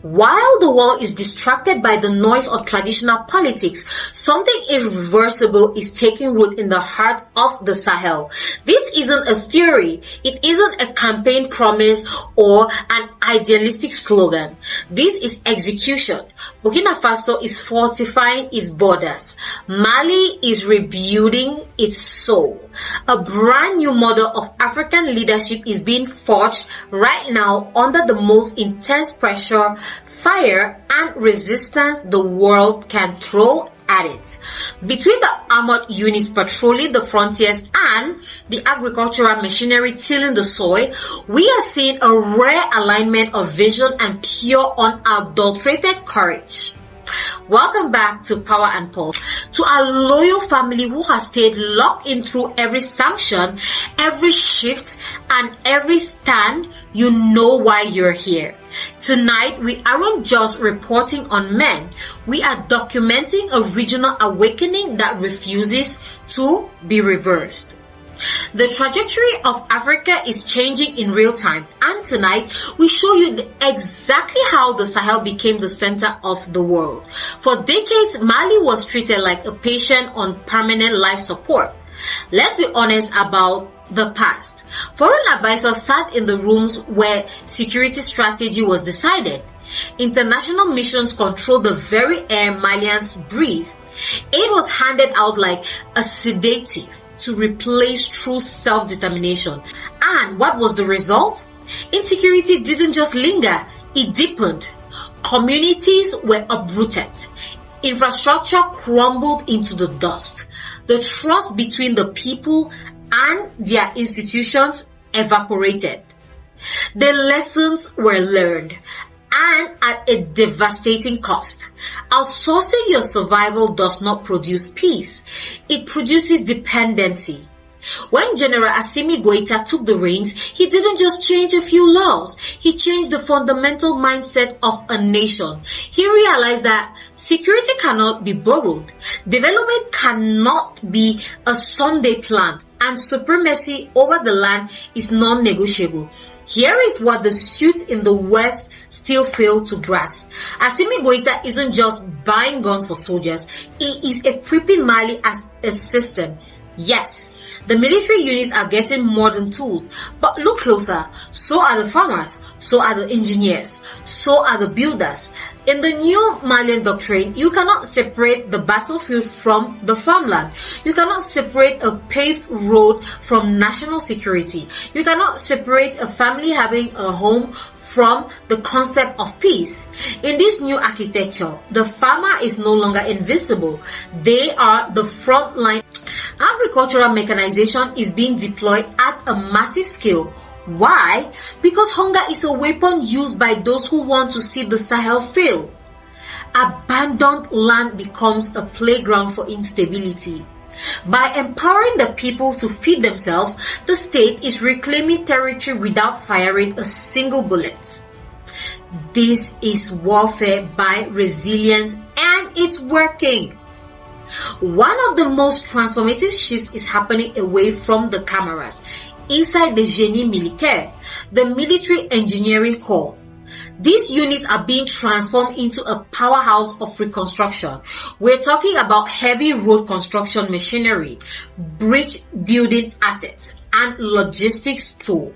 While the world is distracted by the noise of traditional politics, something irreversible is taking root in the heart of the Sahel. This isn't a theory, it isn't a campaign promise or an idealistic slogan. This is execution. Burkina Faso is fortifying its borders. Mali is rebuilding its soul. A brand new model of African leadership is being forged right now under the most intense pressure, fire, and resistance the world can throw at it. Between the armored units patrolling the frontiers and the agricultural machinery tilling the soil, we are seeing a rare alignment of vision and pure unadulterated courage. Welcome back to Power and Pulse. To our loyal family who has stayed locked in through every sanction, every shift, and every stand, you know why you're here. Tonight, we aren't just reporting on men. We are documenting a regional awakening that refuses to be reversed. The trajectory of Africa is changing in real time, and tonight we show you exactly how the Sahel became the center of the world. For decades, Mali was treated like a patient on permanent life support. Let's be honest about the past. Foreign advisors sat in the rooms where security strategy was decided. International missions controlled the very air Malians breathe. Aid was handed out like a sedative to replace true self-determination. And what was the result? Insecurity didn't just linger, it deepened. Communities were uprooted. Infrastructure crumbled into the dust. The trust between the people and their institutions evaporated. The lessons were learned, and at a devastating cost. Outsourcing your survival does not produce peace. It produces dependency. When General Assimi Goïta took the reins, he didn't just change a few laws. He changed the fundamental mindset of a nation. He realized that security cannot be borrowed. Development cannot be a Sunday plan. And supremacy over the land is non-negotiable. Here is what the suits in the West still fail to grasp. Assimi Goïta isn't just buying guns for soldiers. He is equipping Mali as a system. Yes, the military units are getting modern tools, but look closer. So are the farmers, so are the engineers, so are the builders. In the new Malian doctrine, you cannot separate the battlefield from the farmland. You cannot separate a paved road from national security. You cannot separate a family having a home from the concept of peace. In this new architecture, the farmer is no longer invisible. They are the front line. Agricultural mechanization is being deployed at a massive scale. Why? Because hunger is a weapon used by those who want to see the Sahel fail. Abandoned land becomes a playground for instability. By empowering the people to feed themselves, the state is reclaiming territory without firing a single bullet. This is warfare by resilience, and it's working. One of the most transformative shifts is happening away from the cameras, inside the Génie Militaire, the military engineering corps. These units are being transformed into a powerhouse of reconstruction. We're talking about heavy road construction machinery, bridge building assets, and logistics tools.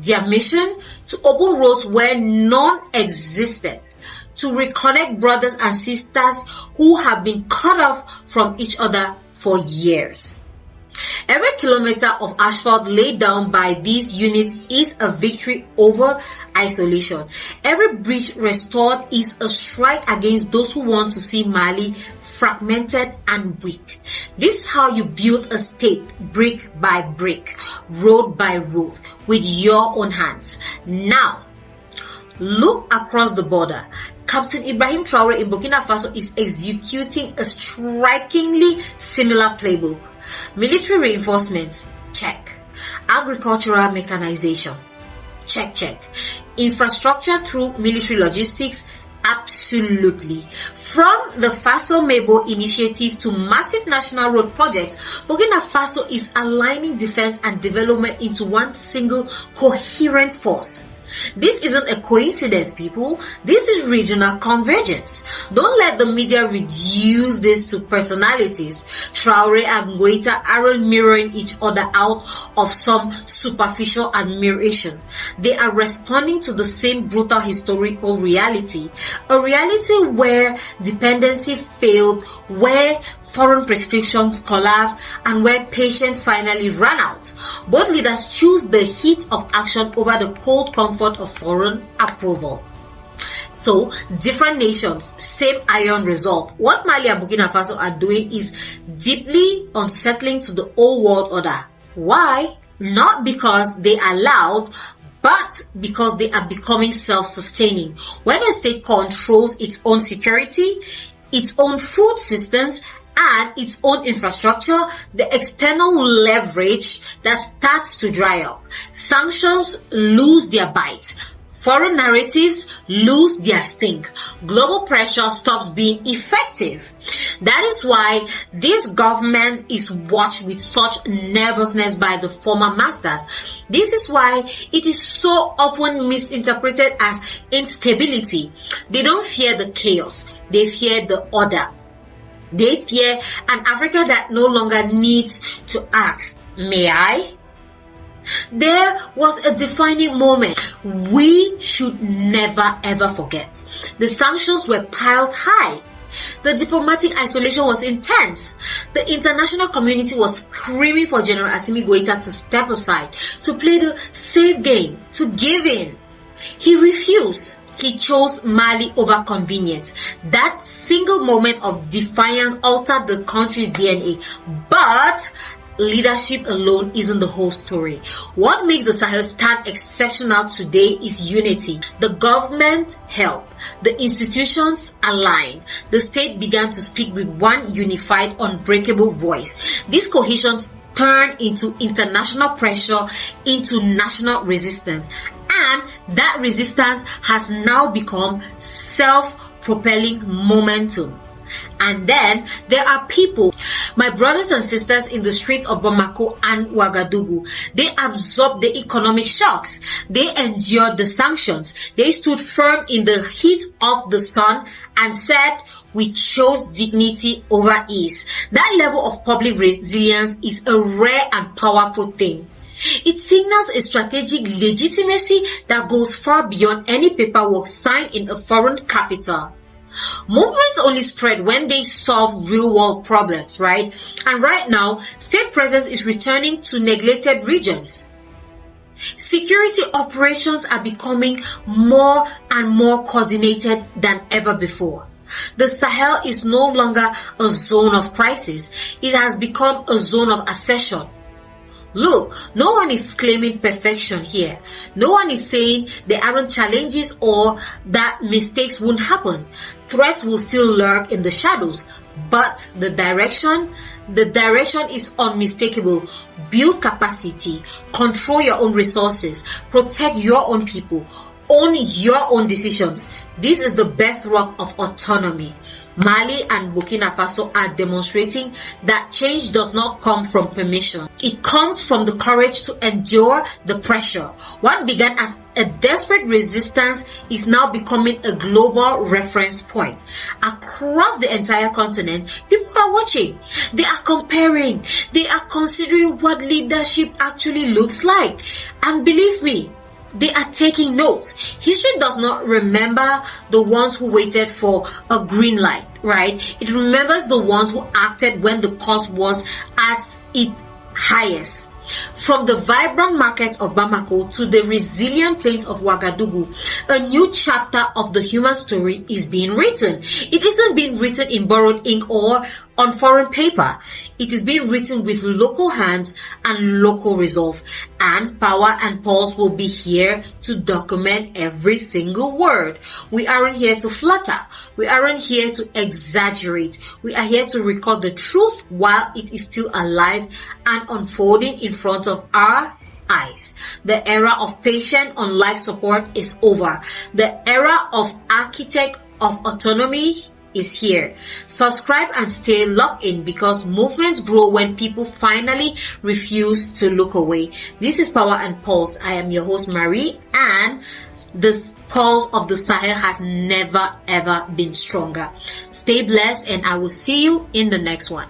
Their mission: to open roads where none existed, to reconnect brothers and sisters who have been cut off from each other for years. Every kilometer of asphalt laid down by these units is a victory over isolation. Every bridge restored is a strike against those who want to see Mali fragmented and weak. This is how you build a state, brick by brick, road by road, with your own hands. Now, look across the border. Captain Ibrahim Traoré in Burkina Faso is executing a strikingly similar playbook. Military reinforcements, check. Agricultural mechanization, check. Infrastructure through military logistics, absolutely. From the Faso-Mebo initiative to massive national road projects, Burkina Faso is aligning defense and development into one single coherent force. This isn't a coincidence, people. This is regional convergence. Don't let the media reduce this to personalities. Traore and Goita aren't mirroring each other out of some superficial admiration. They are responding to the same brutal historical reality. A reality where dependency failed, where foreign prescriptions collapsed, and where patients finally ran out. Both leaders choose the heat of action over the cold comfort of foreign approval. So, different nations, same iron resolve. What Mali and Burkina Faso are doing is deeply unsettling to the old world order. Why? Not because they are loud, but because they are becoming self-sustaining. When a state controls its own security, its own food systems, and its own infrastructure, the external leverage that starts to dry up. Sanctions lose their bite. Foreign narratives lose their sting. Global pressure stops being effective. That is why this government is watched with such nervousness by the former masters. This is why it is so often misinterpreted as instability. They don't fear the chaos. They fear the order. They fear an Africa that no longer needs to ask, may I? There was a defining moment we should never ever forget. The sanctions were piled high. The diplomatic isolation was intense. The international community was screaming for General Assimi Goïta to step aside, to play the safe game, to give in. He refused. He chose Mali over convenience. That single moment of defiance altered the country's DNA. But leadership alone isn't the whole story. What makes the Sahel stand exceptional today is unity. The government helped. The institutions aligned. The state began to speak with one unified, unbreakable voice. This cohesion turned into international pressure, into national resistance. And that resistance has now become self-propelling momentum. And then there are people, my brothers and sisters in the streets of Bamako and Ouagadougou. They absorbed the economic shocks. They endured the sanctions. They stood firm in the heat of the sun and said, we chose dignity over ease. That level of public resilience is a rare and powerful thing. It signals a strategic legitimacy that goes far beyond any paperwork signed in a foreign capital. Movements only spread when they solve real-world problems, right? And right now, state presence is returning to neglected regions. Security operations are becoming more and more coordinated than ever before. The Sahel is no longer a zone of crisis. It has become a zone of accession. Look, no one is claiming perfection here. No one is saying there aren't challenges or that mistakes won't happen. Threats will still lurk in the shadows. But the direction is unmistakable. Build capacity, control your own resources, protect your own people, own your own decisions. This is the bedrock of autonomy. Mali and Burkina Faso are demonstrating that change does not come from permission. It comes from the courage to endure the pressure. What began as a desperate resistance is now becoming a global reference point. Across the entire continent, people are watching. They are comparing. They are considering what leadership actually looks like. And believe me, they are taking notes. History does not remember the ones who waited for a green light, right? It remembers the ones who acted when the cost was at its highest. From the vibrant markets of Bamako to the resilient plains of Ouagadougou, a new chapter of the human story is being written. It isn't being written in borrowed ink or on foreign paper. It is being written with local hands and local resolve. And Power and Pulse will be here to document every single word. We aren't here to flatter. We aren't here to exaggerate. We are here to record the truth while it is still alive and unfolding in front of our eyes. The era of patient on life support is over. The era of architect of autonomy is here. Subscribe and stay locked in, because movements grow when people finally refuse to look away. This is Power and Pulse. I am your host, Marie, and the pulse of the Sahel has never ever been stronger. Stay blessed, and I will see you in the next one.